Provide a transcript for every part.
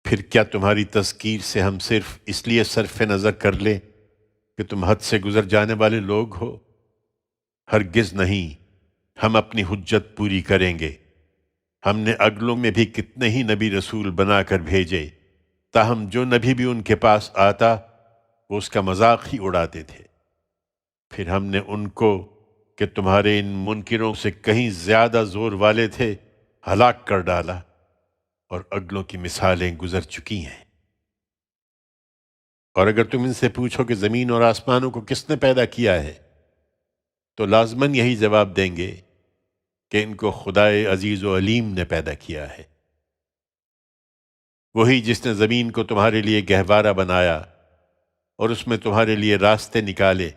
پھر کیا تمہاری تذکیر سے ہم صرف اس لیے صرف نظر کر لیں کہ تم حد سے گزر جانے والے لوگ ہو؟ ہرگز نہیں، ہم اپنی حجت پوری کریں گے۔ ہم نے اگلوں میں بھی کتنے ہی نبی رسول بنا کر بھیجے، تاہم جو نبی بھی ان کے پاس آتا وہ اس کا مذاق ہی اڑاتے تھے۔ پھر ہم نے ان کو کہ تمہارے ان منکروں سے کہیں زیادہ زور والے تھے ہلاک کر ڈالا، اور اگلوں کی مثالیں گزر چکی ہیں۔ اور اگر تم ان سے پوچھو کہ زمین اور آسمانوں کو کس نے پیدا کیا ہے، تو لازماً یہی جواب دیں گے کہ ان کو خدائے عزیز و علیم نے پیدا کیا ہے۔ وہی جس نے زمین کو تمہارے لیے گہوارہ بنایا اور اس میں تمہارے لیے راستے نکالے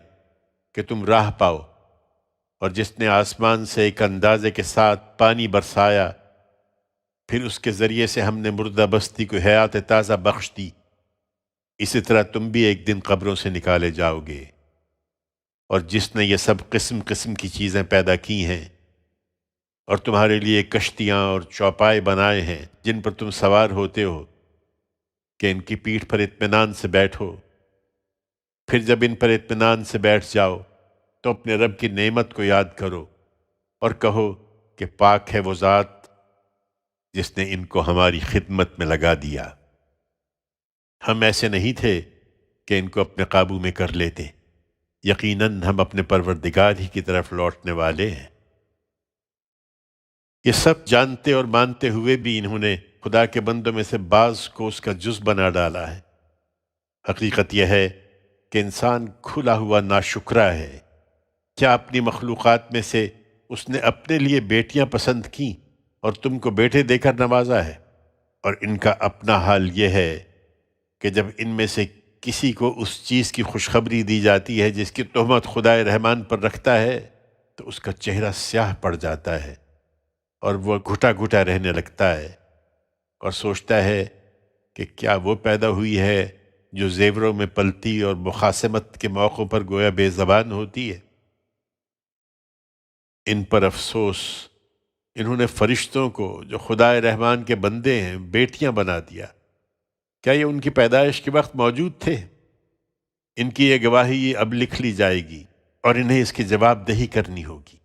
کہ تم راہ پاؤ، اور جس نے آسمان سے ایک اندازے کے ساتھ پانی برسایا، پھر اس کے ذریعے سے ہم نے مردہ بستی کو حیات تازہ بخش دی۔ اسی طرح تم بھی ایک دن قبروں سے نکالے جاؤ گے۔ اور جس نے یہ سب قسم قسم کی چیزیں پیدا کی ہیں اور تمہارے لیے کشتیاں اور چوپائے بنائے ہیں جن پر تم سوار ہوتے ہو کہ ان کی پیٹھ پر اطمینان سے بیٹھو، پھر جب ان پر اطمینان سے بیٹھ جاؤ تو اپنے رب کی نعمت کو یاد کرو اور کہو کہ پاک ہے وہ ذات جس نے ان کو ہماری خدمت میں لگا دیا۔ ہم ایسے نہیں تھے کہ ان کو اپنے قابو میں کر لیتے، یقیناً ہم اپنے پروردگار ہی کی طرف لوٹنے والے ہیں۔ یہ سب جانتے اور مانتے ہوئے بھی انہوں نے خدا کے بندوں میں سے بعض کو اس کا جز بنا ڈالا ہے۔ حقیقت یہ ہے کہ انسان کھلا ہوا ناشکرا ہے۔ کیا اپنی مخلوقات میں سے اس نے اپنے لیے بیٹیاں پسند کیں اور تم کو بیٹے دے کر نوازا ہے؟ اور ان کا اپنا حال یہ ہے کہ جب ان میں سے کسی کو اس چیز کی خوشخبری دی جاتی ہے جس کی تہمت خدائے رحمان پر رکھتا ہے تو اس کا چہرہ سیاہ پڑ جاتا ہے اور وہ گھٹا گھٹا رہنے لگتا ہے اور سوچتا ہے کہ کیا وہ پیدا ہوئی ہے جو زیوروں میں پلتی اور مخاصمت کے موقعوں پر گویا بے زبان ہوتی ہے۔ ان پر افسوس، انہوں نے فرشتوں کو جو خدائے رحمان کے بندے ہیں بیٹیاں بنا دیا۔ کیا یہ ان کی پیدائش کے وقت موجود تھے؟ ان کی یہ گواہی اب لکھ لی جائے گی اور انہیں اس کی جواب دہی کرنی ہوگی۔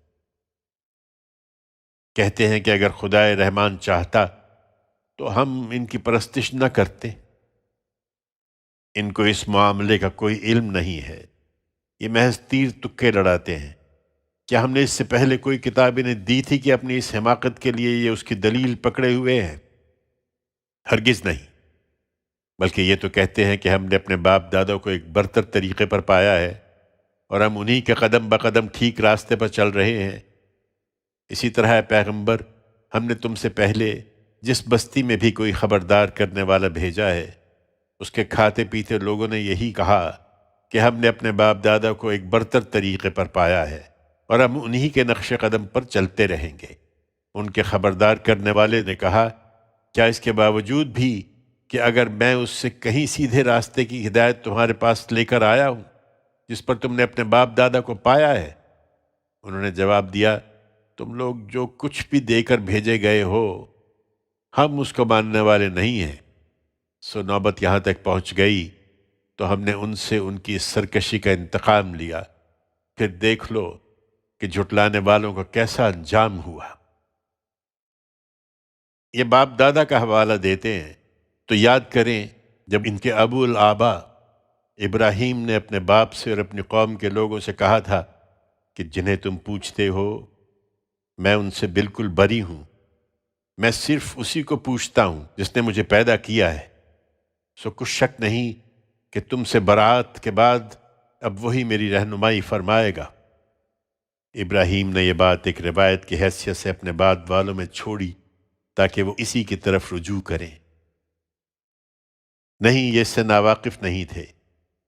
کہتے ہیں کہ اگر خدائے رحمان چاہتا تو ہم ان کی پرستش نہ کرتے۔ ان کو اس معاملے کا کوئی علم نہیں ہے، یہ محض تیر تکے لڑاتے ہیں۔ کیا ہم نے اس سے پہلے کوئی کتاب انہیں دی تھی کہ اپنی اس حماقت کے لیے یہ اس کی دلیل پکڑے ہوئے ہیں؟ ہرگز نہیں، بلکہ یہ تو کہتے ہیں کہ ہم نے اپنے باپ دادوں کو ایک برتر طریقے پر پایا ہے اور ہم انہی کے قدم بقدم ٹھیک راستے پر چل رہے ہیں۔ اسی طرح اے پیغمبر، ہم نے تم سے پہلے جس بستی میں بھی کوئی خبردار کرنے والا بھیجا ہے، اس کے کھاتے پیتے لوگوں نے یہی کہا کہ ہم نے اپنے باپ دادا کو ایک برتر طریقے پر پایا ہے اور ہم انہی کے نقش قدم پر چلتے رہیں گے۔ ان کے خبردار کرنے والے نے کہا، کیا اس کے باوجود بھی کہ اگر میں اس سے کہیں سیدھے راستے کی ہدایت تمہارے پاس لے کر آیا ہوں جس پر تم نے اپنے باپ دادا کو پایا ہے؟ انہوں نے جواب دیا، تم لوگ جو کچھ بھی دے کر بھیجے گئے ہو ہم اس کو ماننے والے نہیں ہیں۔ سو نوبت یہاں تک پہنچ گئی تو ہم نے ان سے ان کی اس سرکشی کا انتقام لیا، پھر دیکھ لو کہ جھٹلانے والوں کا کیسا انجام ہوا۔ یہ باپ دادا کا حوالہ دیتے ہیں تو یاد کریں جب ان کے ابو الآبا ابراہیم نے اپنے باپ سے اور اپنی قوم کے لوگوں سے کہا تھا کہ جنہیں تم پوچھتے ہو میں ان سے بالکل بری ہوں، میں صرف اسی کو پوچھتا ہوں جس نے مجھے پیدا کیا ہے۔ سو کچھ شک نہیں کہ تم سے برات کے بعد اب وہی میری رہنمائی فرمائے گا۔ ابراہیم نے یہ بات ایک روایت کی حیثیت سے اپنے بعد والوں میں چھوڑی تاکہ وہ اسی کی طرف رجوع کریں۔ نہیں، یہ اس سے ناواقف نہیں تھے،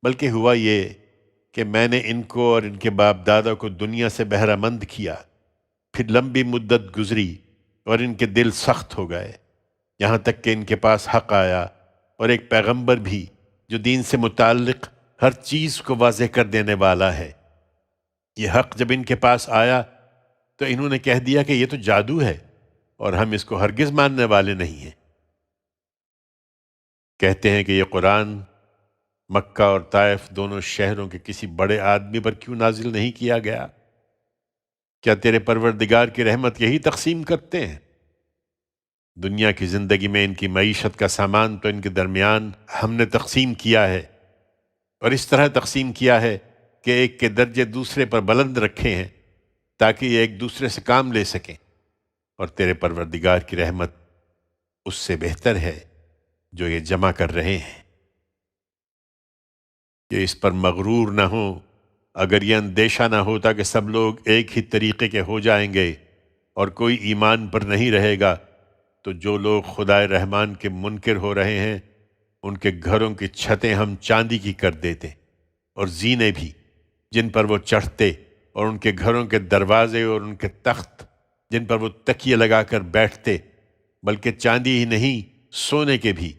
بلکہ ہوا یہ کہ میں نے ان کو اور ان کے باپ دادا کو دنیا سے بہرہ مند کیا، پھر لمبی مدت گزری اور ان کے دل سخت ہو گئے، یہاں تک کہ ان کے پاس حق آیا اور ایک پیغمبر بھی جو دین سے متعلق ہر چیز کو واضح کر دینے والا ہے۔ یہ حق جب ان کے پاس آیا تو انہوں نے کہہ دیا کہ یہ تو جادو ہے اور ہم اس کو ہرگز ماننے والے نہیں ہیں۔ کہتے ہیں کہ یہ قرآن مکہ اور طائف دونوں شہروں کے کسی بڑے آدمی پر کیوں نازل نہیں کیا گیا؟ کیا تیرے پروردگار کی رحمت یہی تقسیم کرتے ہیں؟ دنیا کی زندگی میں ان کی معیشت کا سامان تو ان کے درمیان ہم نے تقسیم کیا ہے، اور اس طرح تقسیم کیا ہے کہ ایک کے درجے دوسرے پر بلند رکھے ہیں تاکہ یہ ایک دوسرے سے کام لے سکیں، اور تیرے پروردگار کی رحمت اس سے بہتر ہے جو یہ جمع کر رہے ہیں۔ یہ اس پر مغرور نہ ہو۔ اگر یہ اندیشہ نہ ہوتا کہ سب لوگ ایک ہی طریقے کے ہو جائیں گے اور کوئی ایمان پر نہیں رہے گا، تو جو لوگ خدائے رحمان کے منکر ہو رہے ہیں ان کے گھروں کی چھتیں ہم چاندی کی کر دیتے، اور زینے بھی جن پر وہ چڑھتے، اور ان کے گھروں کے دروازے اور ان کے تخت جن پر وہ تکیے لگا کر بیٹھتے، بلکہ چاندی ہی نہیں سونے کے بھی۔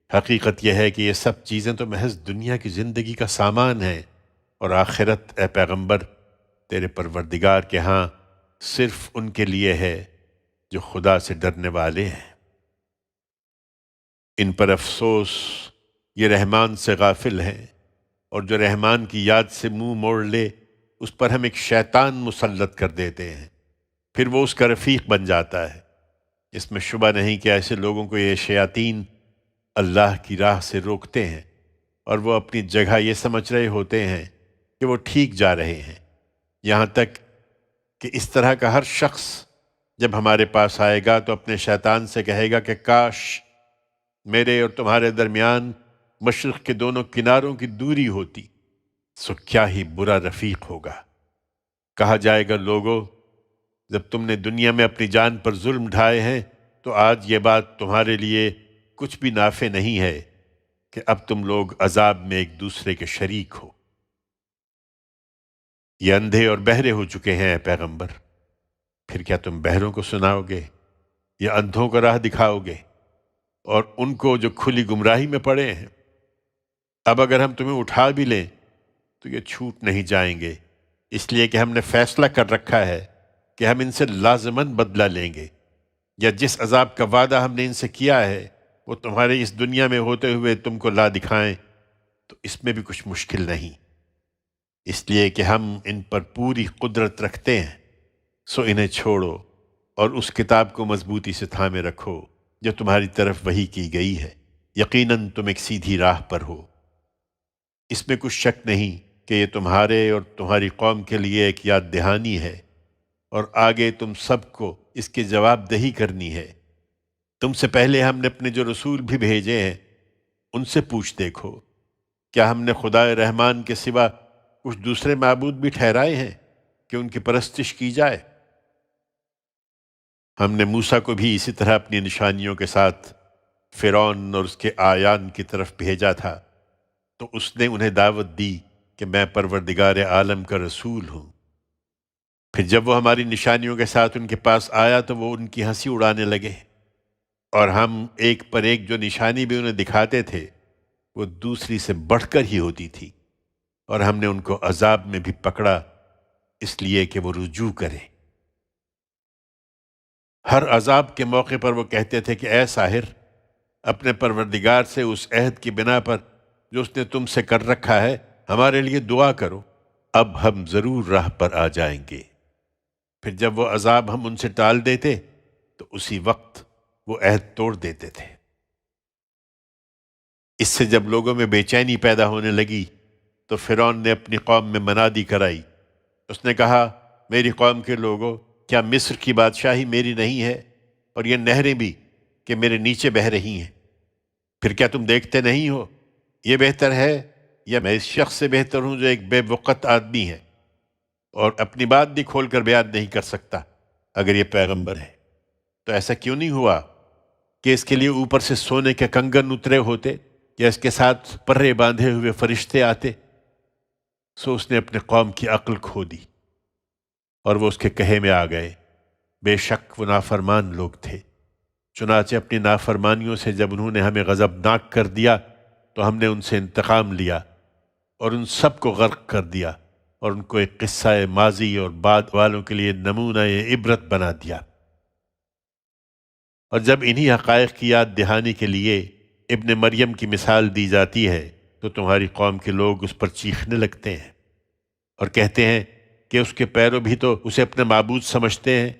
حقیقت یہ ہے کہ یہ سب چیزیں تو محض دنیا کی زندگی کا سامان ہیں، اور آخرت اے پیغمبر تیرے پروردگار کے ہاں صرف ان کے لیے ہے جو خدا سے ڈرنے والے ہیں۔ ان پر افسوس، یہ رحمان سے غافل ہیں، اور جو رحمان کی یاد سے منہ موڑ لے اس پر ہم ایک شیطان مسلط کر دیتے ہیں، پھر وہ اس کا رفیق بن جاتا ہے۔ اس میں شبہ نہیں کہ ایسے لوگوں کو یہ شیاطین اللہ کی راہ سے روکتے ہیں، اور وہ اپنی جگہ یہ سمجھ رہے ہوتے ہیں کہ وہ ٹھیک جا رہے ہیں، یہاں تک کہ اس طرح کا ہر شخص جب ہمارے پاس آئے گا تو اپنے شیطان سے کہے گا کہ کاش میرے اور تمہارے درمیان مشرق کے دونوں کناروں کی دوری ہوتی، سو کیا ہی برا رفیق ہوگا۔ کہا جائے گا، لوگو، جب تم نے دنیا میں اپنی جان پر ظلم ڈھائے ہیں تو آج یہ بات تمہارے لیے کچھ بھی نافع نہیں ہے کہ اب تم لوگ عذاب میں ایک دوسرے کے شریک ہو۔ یہ اندھے اور بہرے ہو چکے ہیں اے پیغمبر، پھر کیا تم بہروں کو سناؤ گے یا اندھوں کو راہ دکھاؤ گے، اور ان کو جو کھلی گمراہی میں پڑے ہیں؟ اب اگر ہم تمہیں اٹھا بھی لیں تو یہ چھوٹ نہیں جائیں گے، اس لیے کہ ہم نے فیصلہ کر رکھا ہے کہ ہم ان سے لازماً بدلہ لیں گے، یا جس عذاب کا وعدہ ہم نے ان سے کیا ہے وہ تمہارے اس دنیا میں ہوتے ہوئے تم کو لا دکھائیں تو اس میں بھی کچھ مشکل نہیں، اس لیے کہ ہم ان پر پوری قدرت رکھتے ہیں۔ سو انہیں چھوڑو اور اس کتاب کو مضبوطی سے تھامے رکھو جو تمہاری طرف وحی کی گئی ہے، یقیناً تم ایک سیدھی راہ پر ہو۔ اس میں کچھ شک نہیں کہ یہ تمہارے اور تمہاری قوم کے لیے ایک یاد دہانی ہے، اور آگے تم سب کو اس کی جواب دہی کرنی ہے۔ تم سے پہلے ہم نے اپنے جو رسول بھی بھیجے ہیں ان سے پوچھ دیکھو، کیا ہم نے خدائے رحمان کے سوا کچھ دوسرے معبود بھی ٹھہرائے ہیں کہ ان کی پرستش کی جائے؟ ہم نے موسیٰ کو بھی اسی طرح اپنی نشانیوں کے ساتھ فرعون اور اس کے آیان کی طرف بھیجا تھا، تو اس نے انہیں دعوت دی کہ میں پروردگار عالم کا رسول ہوں۔ پھر جب وہ ہماری نشانیوں کے ساتھ ان کے پاس آیا تو وہ ان کی ہنسی اڑانے لگے، اور ہم ایک پر ایک جو نشانی بھی انہیں دکھاتے تھے وہ دوسری سے بڑھ کر ہی ہوتی تھی، اور ہم نے ان کو عذاب میں بھی پکڑا اس لیے کہ وہ رجوع کریں۔ ہر عذاب کے موقع پر وہ کہتے تھے کہ اے ساحر، اپنے پروردگار سے اس عہد کی بنا پر جو اس نے تم سے کر رکھا ہے ہمارے لیے دعا کرو، اب ہم ضرور راہ پر آ جائیں گے۔ پھر جب وہ عذاب ہم ان سے ٹال دیتے تو اسی وقت وہ عہد توڑ دیتے تھے۔ اس سے جب لوگوں میں بے چینی پیدا ہونے لگی تو فرعون نے اپنی قوم میں منادی کرائی۔ اس نے کہا، میری قوم کے لوگوں، کیا مصر کی بادشاہی میری نہیں ہے، اور یہ نہریں بھی کہ میرے نیچے بہہ رہی ہیں؟ پھر کیا تم دیکھتے نہیں ہو؟ یہ بہتر ہے یا میں اس شخص سے بہتر ہوں جو ایک بے وقت آدمی ہے اور اپنی بات بھی کھول کر بیان نہیں کر سکتا؟ اگر یہ پیغمبر ہے تو ایسا کیوں نہیں ہوا کہ اس کے لیے اوپر سے سونے کے کنگن اترے ہوتے یا اس کے ساتھ پرے باندھے ہوئے فرشتے آتے؟ سو اس نے اپنے قوم کی عقل کھو دی اور وہ اس کے کہے میں آ گئے۔ بے شک وہ نافرمان لوگ تھے، چنانچہ اپنی نافرمانیوں سے جب انہوں نے ہمیں غضبناک کر دیا تو ہم نے ان سے انتقام لیا اور ان سب کو غرق کر دیا، اور ان کو ایک قصہ ماضی اور بعد والوں کے لیے نمونہ عبرت بنا دیا۔ اور جب انہی حقائق کی یاد دہانی کے لیے ابن مریم کی مثال دی جاتی ہے تو تمہاری قوم کے لوگ اس پر چیخنے لگتے ہیں اور کہتے ہیں کہ اس کے پیرو بھی تو اسے اپنا معبود سمجھتے ہیں،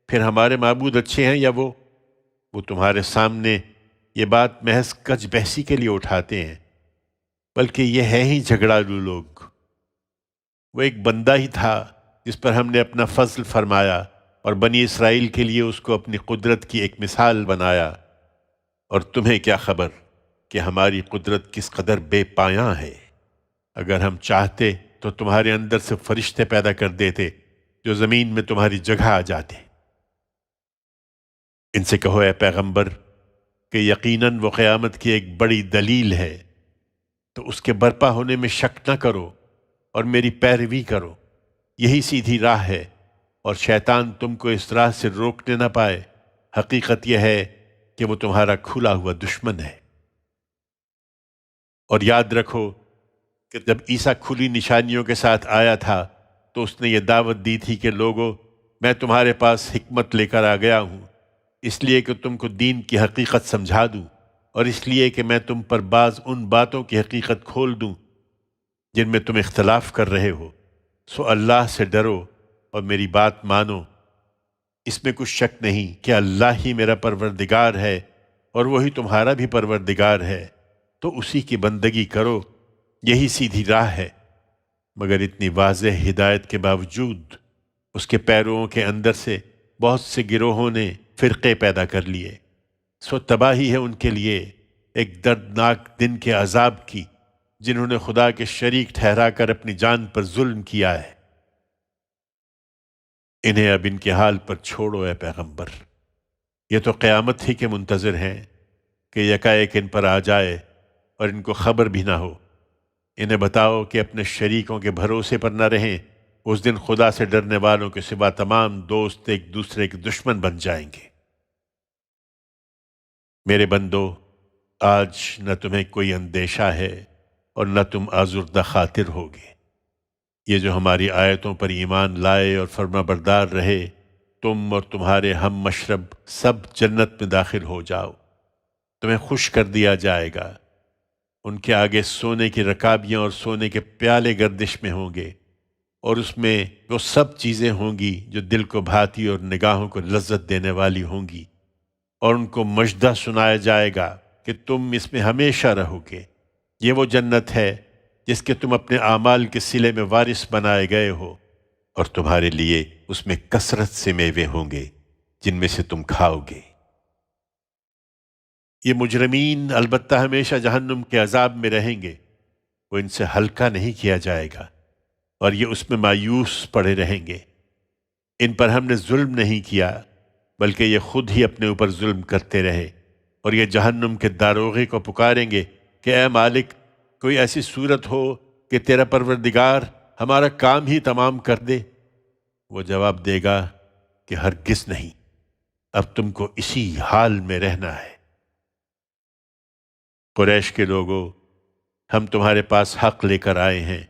پھر ہمارے معبود اچھے ہیں یا وہ تمہارے سامنے یہ بات محض کج بحثی کے لیے اٹھاتے ہیں، بلکہ یہ ہے ہی جھگڑالو لوگ۔ وہ ایک بندہ ہی تھا جس پر ہم نے اپنا فضل فرمایا اور بنی اسرائیل کے لیے اس کو اپنی قدرت کی ایک مثال بنایا، اور تمہیں کیا خبر کہ ہماری قدرت کس قدر بے پایاں ہے۔ اگر ہم چاہتے تو تمہارے اندر سے فرشتے پیدا کر دیتے جو زمین میں تمہاری جگہ آ جاتے۔ ان سے کہو اے پیغمبر کہ یقیناً وہ قیامت کی ایک بڑی دلیل ہے، تو اس کے برپا ہونے میں شک نہ کرو اور میری پیروی کرو، یہی سیدھی راہ ہے، اور شیطان تم کو اس راہ سے روکنے نہ پائے۔ حقیقت یہ ہے کہ وہ تمہارا کھلا ہوا دشمن ہے۔ اور یاد رکھو کہ جب عیسیٰ کھلی نشانیوں کے ساتھ آیا تھا تو اس نے یہ دعوت دی تھی کہ لوگو، میں تمہارے پاس حکمت لے کر آ گیا ہوں، اس لیے کہ تم کو دین کی حقیقت سمجھا دوں، اور اس لیے کہ میں تم پر بعض ان باتوں کی حقیقت کھول دوں جن میں تم اختلاف کر رہے ہو۔ سو اللہ سے ڈرو اور میری بات مانو۔ اس میں کچھ شک نہیں کہ اللہ ہی میرا پروردگار ہے اور وہی تمہارا بھی پروردگار ہے، تو اسی کی بندگی کرو، یہی سیدھی راہ ہے۔ مگر اتنی واضح ہدایت کے باوجود اس کے پیروؤں کے اندر سے بہت سے گروہوں نے فرقے پیدا کر لیے، سو تباہی ہے ان کے لیے ایک دردناک دن کے عذاب کی، جنہوں نے خدا کے شریک ٹھہرا کر اپنی جان پر ظلم کیا ہے۔ انہیں اب ان کے حال پر چھوڑو اے پیغمبر، یہ تو قیامت ہی کے منتظر ہیں کہ یکایک ان پر آ جائے اور ان کو خبر بھی نہ ہو۔ انہیں بتاؤ کہ اپنے شریکوں کے بھروسے پر نہ رہیں، اس دن خدا سے ڈرنے والوں کے سوا تمام دوست ایک دوسرے کے دشمن بن جائیں گے۔ میرے بندو، آج نہ تمہیں کوئی اندیشہ ہے اور نہ تم آزردہ خاطر ہوگے۔ یہ جو ہماری آیتوں پر ایمان لائے اور فرما بردار رہے، تم اور تمہارے ہم مشرب سب جنت میں داخل ہو جاؤ، تمہیں خوش کر دیا جائے گا۔ ان کے آگے سونے کی رکابیاں اور سونے کے پیالے گردش میں ہوں گے، اور اس میں وہ سب چیزیں ہوں گی جو دل کو بھاتی اور نگاہوں کو لذت دینے والی ہوں گی، اور ان کو مژدہ سنایا جائے گا کہ تم اس میں ہمیشہ رہو گے۔ یہ وہ جنت ہے جس کے تم اپنے اعمال کے صلے میں وارث بنائے گئے ہو، اور تمہارے لیے اس میں کثرت سے میوے ہوں گے جن میں سے تم کھاؤ گے۔ یہ مجرمین البتہ ہمیشہ جہنم کے عذاب میں رہیں گے، وہ ان سے ہلکا نہیں کیا جائے گا، اور یہ اس میں مایوس پڑے رہیں گے۔ ان پر ہم نے ظلم نہیں کیا، بلکہ یہ خود ہی اپنے اوپر ظلم کرتے رہے، اور یہ جہنم کے داروغے کو پکاریں گے کہ اے مالک، کوئی ایسی صورت ہو کہ تیرا پروردگار ہمارا کام ہی تمام کر دے۔ وہ جواب دے گا کہ ہرگز نہیں، اب تم کو اسی حال میں رہنا ہے۔ قریش کے لوگوں، ہم تمہارے پاس حق لے کر آئے ہیں،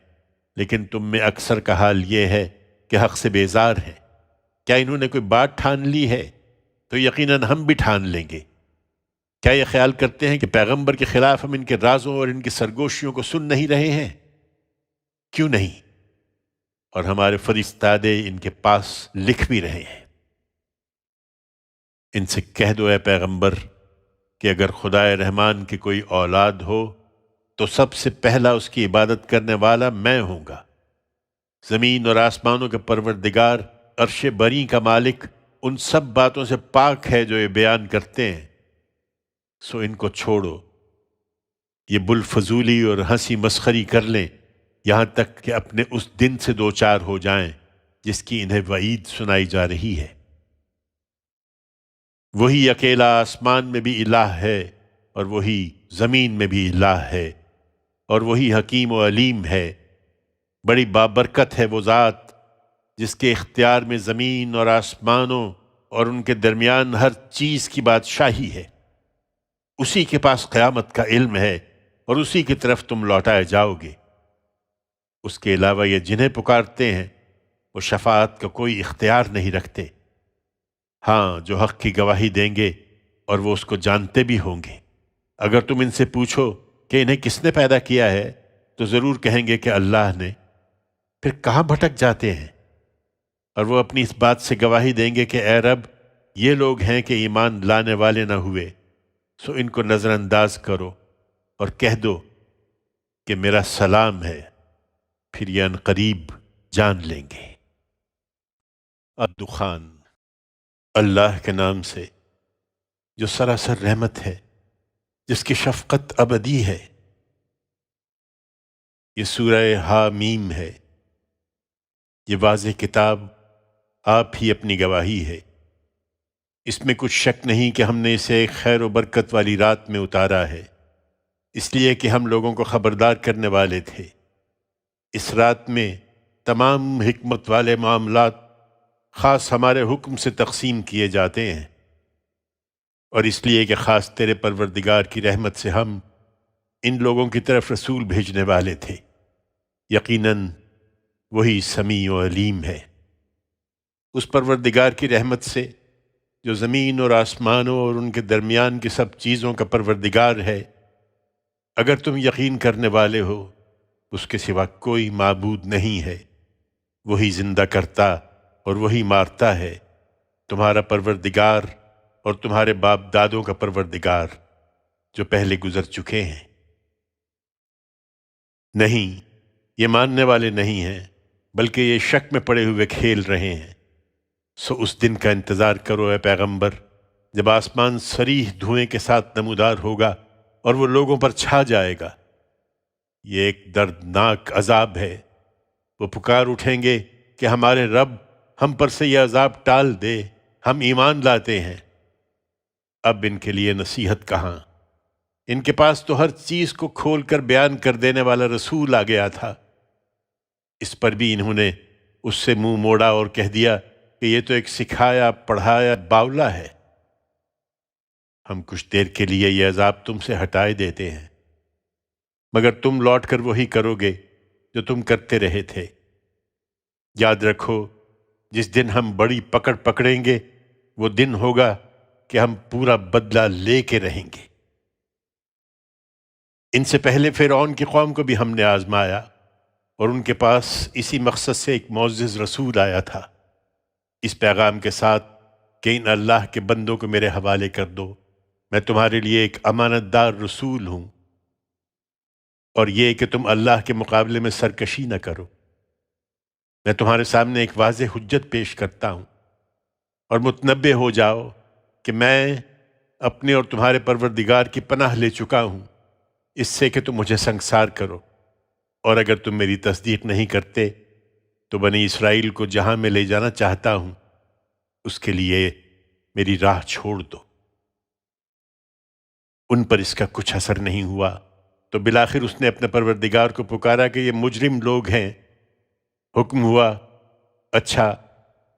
لیکن تم میں اکثر کا حال یہ ہے کہ حق سے بیزار ہیں۔ کیا انہوں نے کوئی بات ٹھان لی ہے تو یقیناً ہم بھی ٹھان لیں گے۔ کیا یہ خیال کرتے ہیں کہ پیغمبر کے خلاف ہم ان کے رازوں اور ان کی سرگوشیوں کو سن نہیں رہے ہیں؟ کیوں نہیں؟ اور ہمارے فرشتادے ان کے پاس لکھ بھی رہے ہیں۔ ان سے کہہ دو اے پیغمبر کہ اگر خدائے رحمان کی کوئی اولاد ہو تو سب سے پہلا اس کی عبادت کرنے والا میں ہوں گا۔ زمین اور آسمانوں کے پروردگار، عرش بری کا مالک ان سب باتوں سے پاک ہے جو یہ بیان کرتے ہیں، سو ان کو چھوڑو۔ یہ بلفضولی اور ہنسی مسخری کر لیں یہاں تک کہ اپنے اس دن سے دوچار ہو جائیں جس کی انہیں وعید سنائی جا رہی ہے۔ وہی اکیلا آسمان میں بھی الہ ہے اور وہی زمین میں بھی الہ ہے، اور وہی حکیم و علیم ہے۔ بڑی بابرکت ہے وہ ذات جس کے اختیار میں زمین اور آسمانوں اور ان کے درمیان ہر چیز کی بادشاہی ہے۔ اسی کے پاس قیامت کا علم ہے اور اسی کی طرف تم لوٹائے جاؤ گے۔ اس کے علاوہ یہ جنہیں پکارتے ہیں وہ شفاعت کا کوئی اختیار نہیں رکھتے، ہاں جو حق کی گواہی دیں گے اور وہ اس کو جانتے بھی ہوں گے۔ اگر تم ان سے پوچھو کہ انہیں کس نے پیدا کیا ہے تو ضرور کہیں گے کہ اللہ نے۔ پھر کہاں بھٹک جاتے ہیں؟ اور وہ اپنی اس بات سے گواہی دیں گے کہ اے رب، یہ لوگ ہیں کہ ایمان لانے والے نہ ہوئے، سو ان کو نظر انداز کرو اور کہہ دو کہ میرا سلام ہے، پھر یہ عنقریب جان لیں گے۔ الدخان۔ اللہ کے نام سے جو سراسر رحمت ہے، جس کی شفقت ابدی ہے۔ یہ سورہ حامیم ہے۔ یہ واضح کتاب آپ ہی اپنی گواہی ہے۔ اس میں کچھ شک نہیں کہ ہم نے اسے ایک خیر و برکت والی رات میں اتارا ہے، اس لیے کہ ہم لوگوں کو خبردار کرنے والے تھے۔ اس رات میں تمام حکمت والے معاملات خاص ہمارے حکم سے تقسیم کیے جاتے ہیں، اور اس لیے کہ خاص تیرے پروردگار کی رحمت سے ہم ان لوگوں کی طرف رسول بھیجنے والے تھے۔ یقیناً وہی سمیع و علیم ہے۔ اس پروردگار کی رحمت سے جو زمین اور آسمانوں اور ان کے درمیان کی سب چیزوں کا پروردگار ہے، اگر تم یقین کرنے والے ہو، اس کے سوا کوئی معبود نہیں ہے، وہی زندہ کرتا اور وہی مارتا ہے، تمہارا پروردگار اور تمہارے باپ دادوں کا پروردگار جو پہلے گزر چکے ہیں۔ نہیں، یہ ماننے والے نہیں ہیں، بلکہ یہ شک میں پڑے ہوئے کھیل رہے ہیں۔ سو اس دن کا انتظار کرو اے پیغمبر، جب آسمان صریح دھوئیں کے ساتھ نمودار ہوگا اور وہ لوگوں پر چھا جائے گا۔ یہ ایک دردناک عذاب ہے۔ وہ پکار اٹھیں گے کہ ہمارے رب، ہم پر سے یہ عذاب ٹال دے، ہم ایمان لاتے ہیں۔ اب ان کے لیے نصیحت کہاں؟ ان کے پاس تو ہر چیز کو کھول کر بیان کر دینے والا رسول آ گیا تھا۔ اس پر بھی انہوں نے اس سے منہ موڑا اور کہہ دیا کہ یہ تو ایک سکھایا پڑھایا باولا ہے۔ ہم کچھ دیر کے لیے یہ عذاب تم سے ہٹائے دیتے ہیں، مگر تم لوٹ کر وہی کرو گے جو تم کرتے رہے تھے۔ یاد رکھو، جس دن ہم بڑی پکڑ پکڑیں گے، وہ دن ہوگا کہ ہم پورا بدلہ لے کے رہیں گے۔ ان سے پہلے فرعون کی قوم کو بھی ہم نے آزمایا، اور ان کے پاس اسی مقصد سے ایک معزز رسول آیا تھا، اس پیغام کے ساتھ کہ ان اللہ کے بندوں کو میرے حوالے کر دو، میں تمہارے لیے ایک امانت دار رسول ہوں، اور یہ کہ تم اللہ کے مقابلے میں سرکشی نہ کرو۔ میں تمہارے سامنے ایک واضح حجت پیش کرتا ہوں، اور متنبہ ہو جاؤ کہ میں اپنے اور تمہارے پروردگار کی پناہ لے چکا ہوں، اس سے کہ تم مجھے سنگسار کرو، اور اگر تم میری تصدیق نہیں کرتے تو بنی اسرائیل کو جہاں میں لے جانا چاہتا ہوں اس کے لیے میری راہ چھوڑ دو۔ ان پر اس کا کچھ اثر نہیں ہوا، تو بالآخر اس نے اپنے پروردگار کو پکارا کہ یہ مجرم لوگ ہیں۔ حکم ہوا، اچھا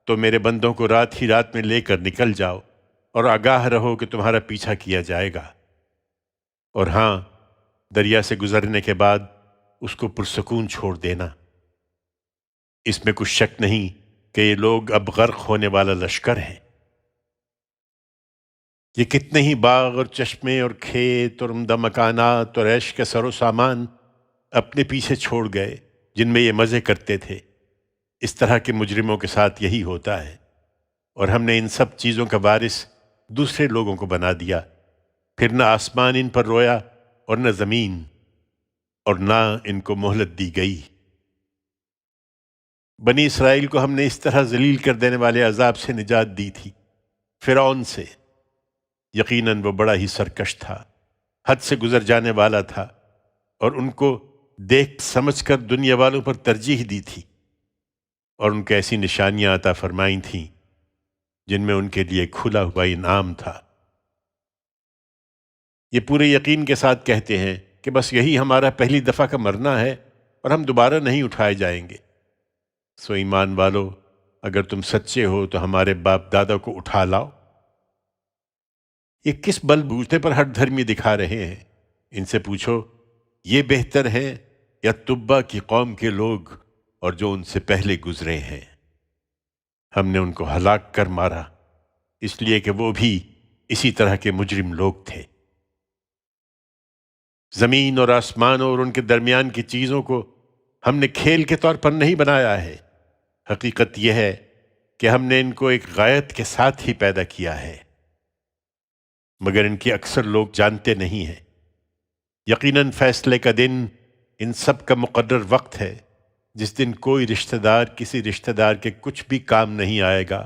تو میرے بندوں کو رات ہی رات میں لے کر نکل جاؤ، اور آگاہ رہو کہ تمہارا پیچھا کیا جائے گا، اور ہاں، دریا سے گزرنے کے بعد اس کو پرسکون چھوڑ دینا۔ اس میں کچھ شک نہیں کہ یہ لوگ اب غرق ہونے والا لشکر ہیں۔ یہ کتنے ہی باغ اور چشمے اور کھیت اور عمدہ مکانات اور عیش کے سر و سامان اپنے پیچھے چھوڑ گئے جن میں یہ مزے کرتے تھے۔ اس طرح کے مجرموں کے ساتھ یہی ہوتا ہے، اور ہم نے ان سب چیزوں کا وارث دوسرے لوگوں کو بنا دیا۔ پھر نہ آسمان ان پر رویا اور نہ زمین، اور نہ ان کو مہلت دی گئی۔ بنی اسرائیل کو ہم نے اس طرح ذلیل کر دینے والے عذاب سے نجات دی تھی، فرعون سے۔ یقیناً وہ بڑا ہی سرکش تھا، حد سے گزر جانے والا تھا، اور ان کو دیکھ سمجھ کر دنیا والوں پر ترجیح دی تھی، اور ان کو ایسی نشانیاں عطا فرمائی تھیں جن میں ان کے لیے کھلا ہوا انعام تھا۔ یہ پورے یقین کے ساتھ کہتے ہیں کہ بس یہی ہمارا پہلی دفعہ کا مرنا ہے اور ہم دوبارہ نہیں اٹھائے جائیں گے۔ سو ایمان والو، اگر تم سچے ہو تو ہمارے باپ دادا کو اٹھا لاؤ۔ یہ کس بل بوتے پر ہٹ دھرمی دکھا رہے ہیں؟ ان سے پوچھو، یہ بہتر ہے یا تبا کی قوم کے لوگ اور جو ان سے پہلے گزرے ہیں؟ ہم نے ان کو ہلاک کر مارا، اس لیے کہ وہ بھی اسی طرح کے مجرم لوگ تھے۔ زمین اور آسمان اور ان کے درمیان کی چیزوں کو ہم نے کھیل کے طور پر نہیں بنایا ہے۔ حقیقت یہ ہے کہ ہم نے ان کو ایک غایت کے ساتھ ہی پیدا کیا ہے، مگر ان کی اکثر لوگ جانتے نہیں ہیں۔ یقیناً فیصلے کا دن ان سب کا مقرر وقت ہے، جس دن کوئی رشتہ دار کسی رشتہ دار کے کچھ بھی کام نہیں آئے گا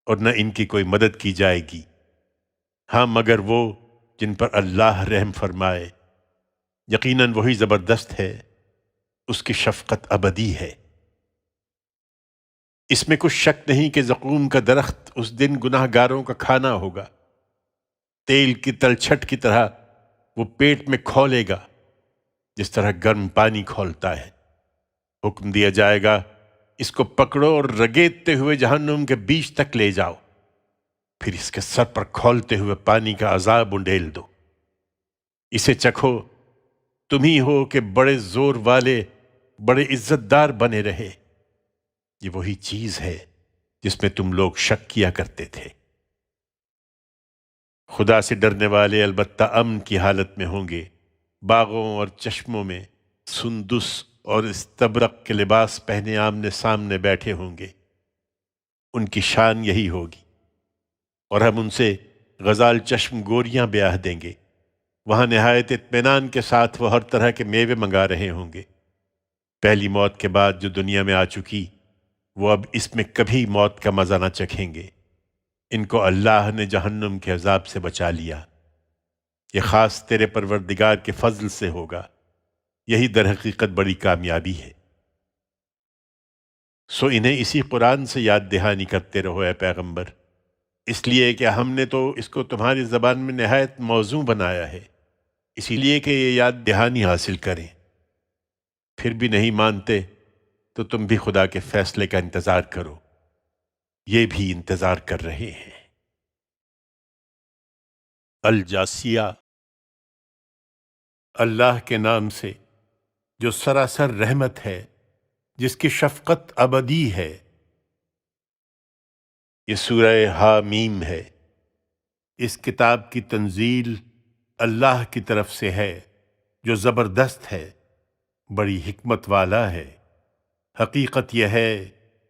اور نہ ان کی کوئی مدد کی جائے گی، ہاں مگر وہ جن پر اللہ رحم فرمائے۔ یقیناً وہی زبردست ہے، اس کی شفقت ابدی ہے۔ اس میں کچھ شک نہیں کہ زقوم کا درخت اس دن گناہ گاروں کا کھانا ہوگا۔ تیل کی تلچھٹ کی طرح وہ پیٹ میں کھولے گا، جس طرح گرم پانی کھولتا ہے۔ حکم دیا جائے گا، اس کو پکڑو اور رگیدتے ہوئے جہنم کے بیچ تک لے جاؤ، پھر اس کے سر پر کھولتے ہوئے پانی کا عذاب انڈیل دو۔ اسے چکھو، تم ہی ہو کہ بڑے زور والے، بڑے عزت دار بنے رہے۔ یہ وہی چیز ہے جس میں تم لوگ شک کیا کرتے تھے۔ خدا سے ڈرنے والے البتہ امن کی حالت میں ہوں گے، باغوں اور چشموں میں سندس اور استبرق کے لباس پہنے آمنے سامنے بیٹھے ہوں گے۔ ان کی شان یہی ہوگی، اور ہم ان سے غزال چشم گوریاں بیاہ دیں گے۔ وہاں نہایت اطمینان کے ساتھ وہ ہر طرح کے میوے منگا رہے ہوں گے۔ پہلی موت کے بعد جو دنیا میں آ چکی، وہ اب اس میں کبھی موت کا مزہ نہ چکھیں گے۔ ان کو اللہ نے جہنم کے عذاب سے بچا لیا۔ یہ خاص تیرے پروردگار کے فضل سے ہوگا، یہی در حقیقت بڑی کامیابی ہے۔ سو انہیں اسی قرآن سے یاد دہانی کرتے رہو اے پیغمبر، اس لیے کہ ہم نے تو اس کو تمہاری زبان میں نہایت موزوں بنایا ہے، اسی لیے کہ یہ یاد دہانی حاصل کریں۔ پھر بھی نہیں مانتے تو تم بھی خدا کے فیصلے کا انتظار کرو، یہ بھی انتظار کر رہے ہیں۔ الجاسیہ۔ اللہ کے نام سے جو سراسر رحمت ہے، جس کی شفقت ابدی ہے۔ یہ سورہ حامیم ہے۔ اس کتاب کی تنزیل اللہ کی طرف سے ہے، جو زبردست ہے، بڑی حکمت والا ہے۔ حقیقت یہ ہے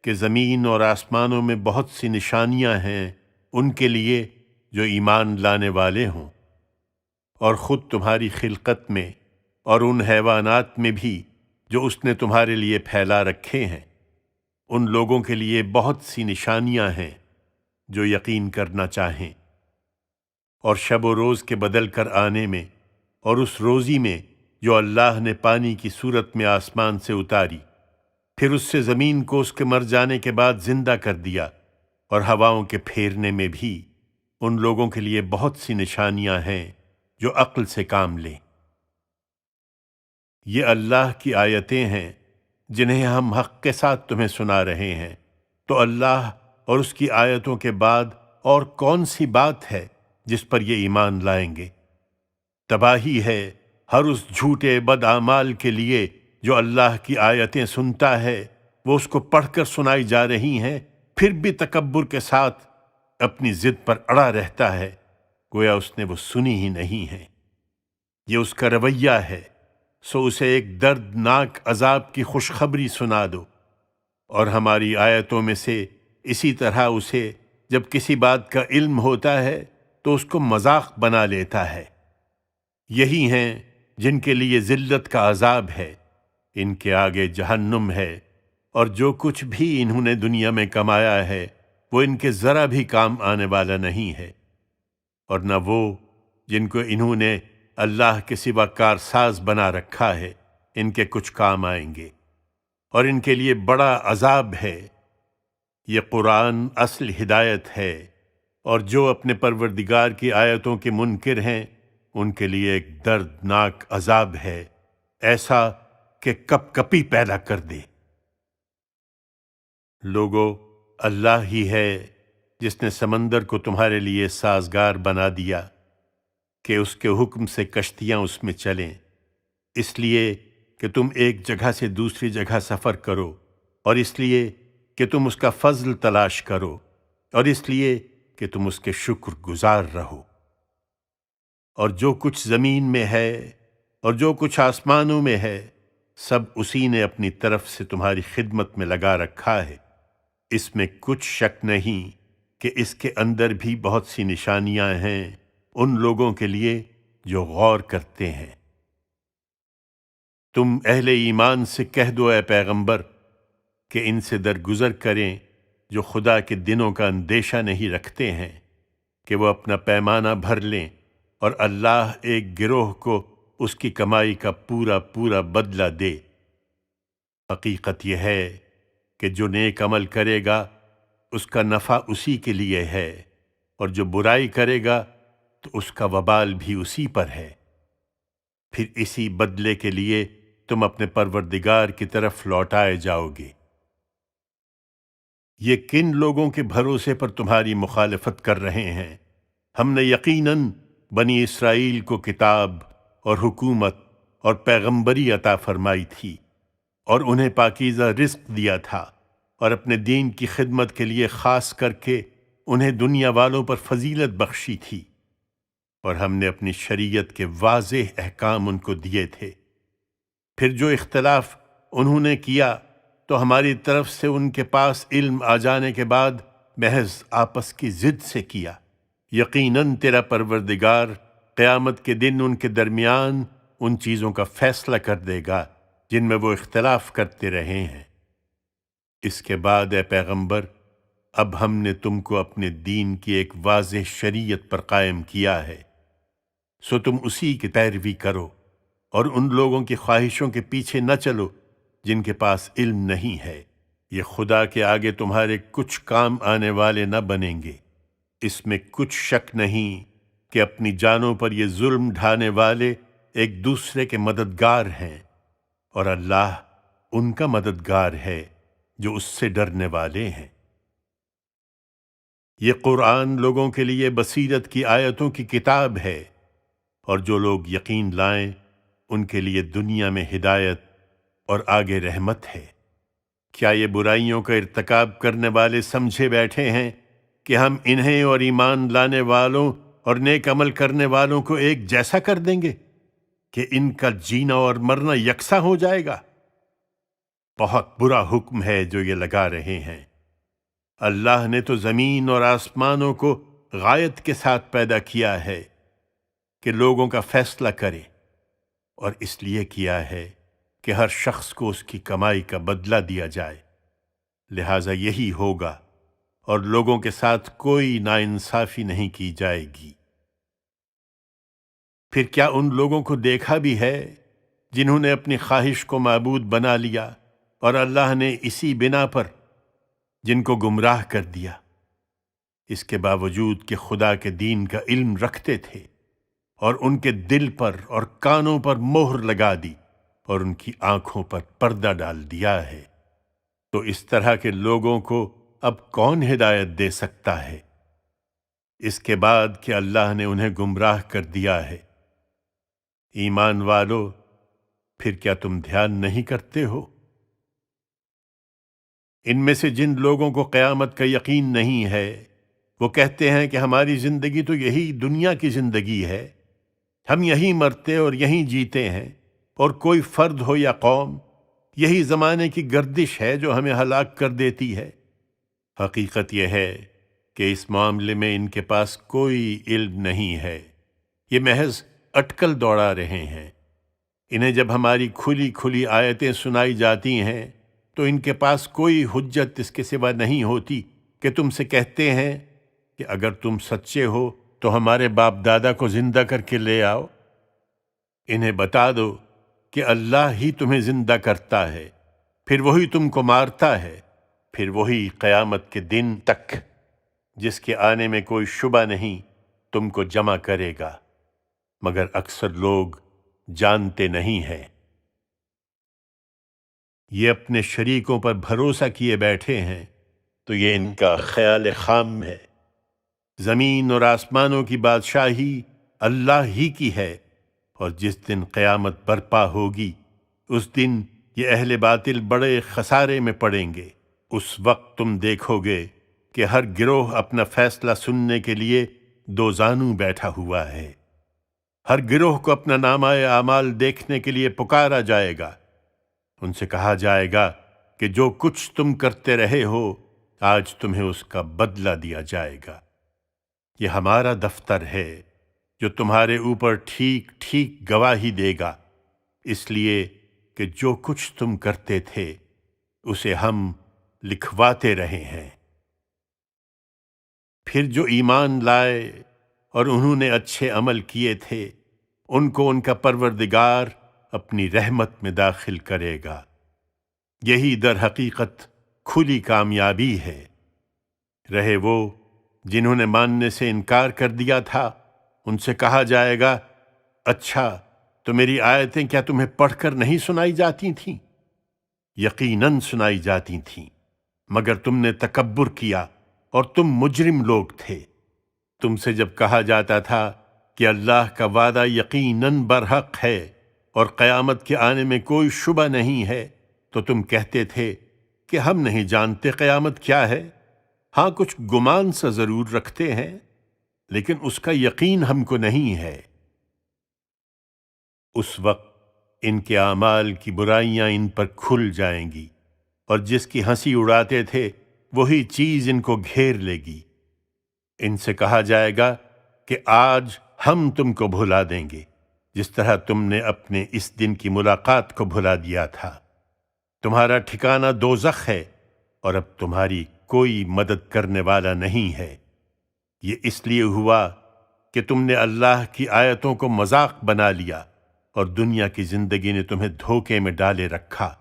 کہ زمین اور آسمانوں میں بہت سی نشانیاں ہیں ان کے لیے جو ایمان لانے والے ہوں، اور خود تمہاری خلقت میں اور ان حیوانات میں بھی جو اس نے تمہارے لیے پھیلا رکھے ہیں، ان لوگوں کے لیے بہت سی نشانیاں ہیں جو یقین کرنا چاہیں۔ اور شب و روز کے بدل کر آنے میں، اور اس روزی میں جو اللہ نے پانی کی صورت میں آسمان سے اتاری، پھر اس سے زمین کو اس کے مر جانے کے بعد زندہ کر دیا، اور ہواؤں کے پھیرنے میں بھی ان لوگوں کے لیے بہت سی نشانیاں ہیں جو عقل سے کام لیں۔ یہ اللہ کی آیتیں ہیں جنہیں ہم حق کے ساتھ تمہیں سنا رہے ہیں۔ تو اللہ اور اس کی آیتوں کے بعد اور کون سی بات ہے جس پر یہ ایمان لائیں گے؟ تباہی ہے ہر اس جھوٹے بدعمال کے لیے جو اللہ کی آیتیں سنتا ہے، وہ اس کو پڑھ کر سنائی جا رہی ہیں، پھر بھی تکبر کے ساتھ اپنی ضد پر اڑا رہتا ہے، گویا اس نے وہ سنی ہی نہیں ہے۔ یہ اس کا رویہ ہے، سو اسے ایک دردناک عذاب کی خوشخبری سنا دو۔ اور ہماری آیتوں میں سے اسی طرح اسے جب کسی بات کا علم ہوتا ہے تو اس کو مذاق بنا لیتا ہے۔ یہی ہیں جن کے لیے ذلت کا عذاب ہے، ان کے آگے جہنم ہے، اور جو کچھ بھی انہوں نے دنیا میں کمایا ہے وہ ان کے ذرا بھی کام آنے والا نہیں ہے، اور نہ وہ جن کو انہوں نے اللہ کے سوا کارساز بنا رکھا ہے ان کے کچھ کام آئیں گے، اور ان کے لیے بڑا عذاب ہے۔ یہ قرآن اصل ہدایت ہے، اور جو اپنے پروردگار کی آیتوں کے منکر ہیں ان کے لیے ایک دردناک عذاب ہے، ایسا کہ کپ کپی پیدا کر دے۔ لوگو، اللہ ہی ہے جس نے سمندر کو تمہارے لیے سازگار بنا دیا کہ اس کے حکم سے کشتیاں اس میں چلیں، اس لیے کہ تم ایک جگہ سے دوسری جگہ سفر کرو، اور اس لیے کہ تم اس کا فضل تلاش کرو، اور اس لیے کہ تم اس کے شکر گزار رہو۔ اور جو کچھ زمین میں ہے اور جو کچھ آسمانوں میں ہے سب اسی نے اپنی طرف سے تمہاری خدمت میں لگا رکھا ہے۔ اس میں کچھ شک نہیں کہ اس کے اندر بھی بہت سی نشانیاں ہیں ان لوگوں کے لیے جو غور کرتے ہیں۔ تم اہل ایمان سے کہہ دو اے پیغمبر کہ ان سے درگزر کریں جو خدا کے دنوں کا اندیشہ نہیں رکھتے ہیں کہ وہ اپنا پیمانہ بھر لیں اور اللہ ایک گروہ کو اس کی کمائی کا پورا پورا بدلہ دے۔ حقیقت یہ ہے کہ جو نیک عمل کرے گا اس کا نفع اسی کے لیے ہے، اور جو برائی کرے گا تو اس کا وبال بھی اسی پر ہے۔ پھر اسی بدلے کے لیے تم اپنے پروردگار کی طرف لوٹائے جاؤ گے۔ یہ کن لوگوں کے بھروسے پر تمہاری مخالفت کر رہے ہیں؟ ہم نے یقیناً بنی اسرائیل کو کتاب اور حکومت اور پیغمبری عطا فرمائی تھی، اور انہیں پاکیزہ رزق دیا تھا، اور اپنے دین کی خدمت کے لیے خاص کر کے انہیں دنیا والوں پر فضیلت بخشی تھی، اور ہم نے اپنی شریعت کے واضح احکام ان کو دیے تھے۔ پھر جو اختلاف انہوں نے کیا تو ہماری طرف سے ان کے پاس علم آ جانے کے بعد محض آپس کی ضد سے کیا۔ یقیناً تیرا پروردگار قیامت کے دن ان کے درمیان ان چیزوں کا فیصلہ کر دے گا جن میں وہ اختلاف کرتے رہے ہیں۔ اس کے بعد اے پیغمبر، اب ہم نے تم کو اپنے دین کی ایک واضح شریعت پر قائم کیا ہے، سو تم اسی کی پیروی کرو اور ان لوگوں کی خواہشوں کے پیچھے نہ چلو جن کے پاس علم نہیں ہے۔ یہ خدا کے آگے تمہارے کچھ کام آنے والے نہ بنیں گے۔ اس میں کچھ شک نہیں کہ اپنی جانوں پر یہ ظلم ڈھانے والے ایک دوسرے کے مددگار ہیں، اور اللہ ان کا مددگار ہے جو اس سے ڈرنے والے ہیں۔ یہ قرآن لوگوں کے لیے بصیرت کی آیتوں کی کتاب ہے، اور جو لوگ یقین لائیں ان کے لیے دنیا میں ہدایت اور آگے رحمت ہے۔ کیا یہ برائیوں کا ارتکاب کرنے والے سمجھے بیٹھے ہیں کہ ہم انہیں اور ایمان لانے والوں اور نیک عمل کرنے والوں کو ایک جیسا کر دیں گے کہ ان کا جینا اور مرنا یکساں ہو جائے گا؟ بہت برا حکم ہے جو یہ لگا رہے ہیں۔ اللہ نے تو زمین اور آسمانوں کو غایت کے ساتھ پیدا کیا ہے کہ لوگوں کا فیصلہ کرے، اور اس لیے کیا ہے کہ ہر شخص کو اس کی کمائی کا بدلہ دیا جائے، لہٰذا یہی ہوگا، اور لوگوں کے ساتھ کوئی ناانصافی نہیں کی جائے گی۔ پھر کیا ان لوگوں کو دیکھا بھی ہے جنہوں نے اپنی خواہش کو معبود بنا لیا، اور اللہ نے اسی بنا پر جن کو گمراہ کر دیا، اس کے باوجود کہ خدا کے دین کا علم رکھتے تھے، اور ان کے دل پر اور کانوں پر مہر لگا دی اور ان کی آنکھوں پر پردہ ڈال دیا ہے۔ تو اس طرح کے لوگوں کو اب کون ہدایت دے سکتا ہے اس کے بعد کہ اللہ نے انہیں گمراہ کر دیا ہے؟ ایمان والو، پھر کیا تم دھیان نہیں کرتے ہو؟ ان میں سے جن لوگوں کو قیامت کا یقین نہیں ہے وہ کہتے ہیں کہ ہماری زندگی تو یہی دنیا کی زندگی ہے، ہم یہیں مرتے اور یہیں جیتے ہیں، اور کوئی فرد ہو یا قوم، یہی زمانے کی گردش ہے جو ہمیں ہلاک کر دیتی ہے۔ حقیقت یہ ہے کہ اس معاملے میں ان کے پاس کوئی علم نہیں ہے، یہ محض اٹکل دوڑا رہے ہیں۔ انہیں جب ہماری کھلی کھلی آیتیں سنائی جاتی ہیں تو ان کے پاس کوئی حجت اس کے سوا نہیں ہوتی کہ تم سے کہتے ہیں کہ اگر تم سچے ہو تو ہمارے باپ دادا کو زندہ کر کے لے آؤ۔ انہیں بتا دو کہ اللہ ہی تمہیں زندہ کرتا ہے، پھر وہی تم کو مارتا ہے، پھر وہی قیامت کے دن تک جس کے آنے میں کوئی شبہ نہیں تم کو جمع کرے گا، مگر اکثر لوگ جانتے نہیں ہیں۔ یہ اپنے شریکوں پر بھروسہ کیے بیٹھے ہیں تو یہ ان کا خیال خام ہے۔ زمین اور آسمانوں کی بادشاہی اللہ ہی کی ہے، اور جس دن قیامت برپا ہوگی اس دن یہ اہل باطل بڑے خسارے میں پڑیں گے۔ اس وقت تم دیکھو گے کہ ہر گروہ اپنا فیصلہ سننے کے لیے دو زانو بیٹھا ہوا ہے۔ ہر گروہ کو اپنا نامہ اعمال دیکھنے کے لیے پکارا جائے گا۔ ان سے کہا جائے گا کہ جو کچھ تم کرتے رہے ہو آج تمہیں اس کا بدلہ دیا جائے گا۔ یہ ہمارا دفتر ہے جو تمہارے اوپر ٹھیک ٹھیک گواہی دے گا، اس لیے کہ جو کچھ تم کرتے تھے اسے ہم لکھواتے رہے ہیں۔ پھر جو ایمان لائے اور انہوں نے اچھے عمل کیے تھے ان کو ان کا پروردگار اپنی رحمت میں داخل کرے گا۔ یہی در حقیقت کھلی کامیابی ہے۔ رہے وہ جنہوں نے ماننے سے انکار کر دیا تھا، ان سے کہا جائے گا اچھا تو میری آیتیں کیا تمہیں پڑھ کر نہیں سنائی جاتی تھیں؟ یقیناً سنائی جاتی تھیں، مگر تم نے تکبر کیا اور تم مجرم لوگ تھے۔ تم سے جب کہا جاتا تھا کہ اللہ کا وعدہ یقیناً برحق ہے اور قیامت کے آنے میں کوئی شبہ نہیں ہے، تو تم کہتے تھے کہ ہم نہیں جانتے قیامت کیا ہے، ہاں کچھ گمان سا ضرور رکھتے ہیں لیکن اس کا یقین ہم کو نہیں ہے۔ اس وقت ان کے اعمال کی برائیاں ان پر کھل جائیں گی اور جس کی ہنسی اڑاتے تھے وہی چیز ان کو گھیر لے گی۔ ان سے کہا جائے گا کہ آج ہم تم کو بھلا دیں گے جس طرح تم نے اپنے اس دن کی ملاقات کو بھلا دیا تھا۔ تمہارا ٹھکانہ دوزخ ہے اور اب تمہاری کوئی مدد کرنے والا نہیں ہے۔ یہ اس لیے ہوا کہ تم نے اللہ کی آیتوں کو مذاق بنا لیا اور دنیا کی زندگی نے تمہیں دھوکے میں ڈالے رکھا،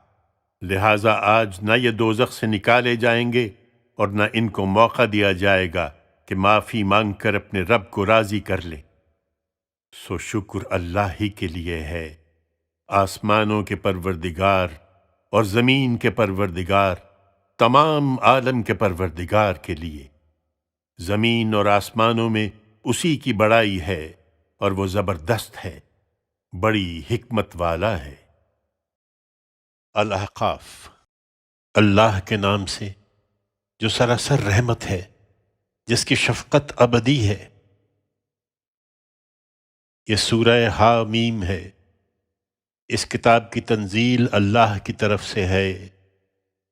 لہٰذا آج نہ یہ دوزخ سے نکالے جائیں گے اور نہ ان کو موقع دیا جائے گا کہ معافی مانگ کر اپنے رب کو راضی کر لیں۔ سو شکر اللہ ہی کے لیے ہے، آسمانوں کے پروردگار اور زمین کے پروردگار، تمام عالم کے پروردگار کے لیے۔ زمین اور آسمانوں میں اسی کی بڑائی ہے اور وہ زبردست ہے، بڑی حکمت والا ہے۔ الاحقاف۔ اللہ کے نام سے جو سراسر رحمت ہے، جس کی شفقت ابدی ہے۔ یہ سورہ حامیم ہے۔ اس کتاب کی تنزیل اللہ کی طرف سے ہے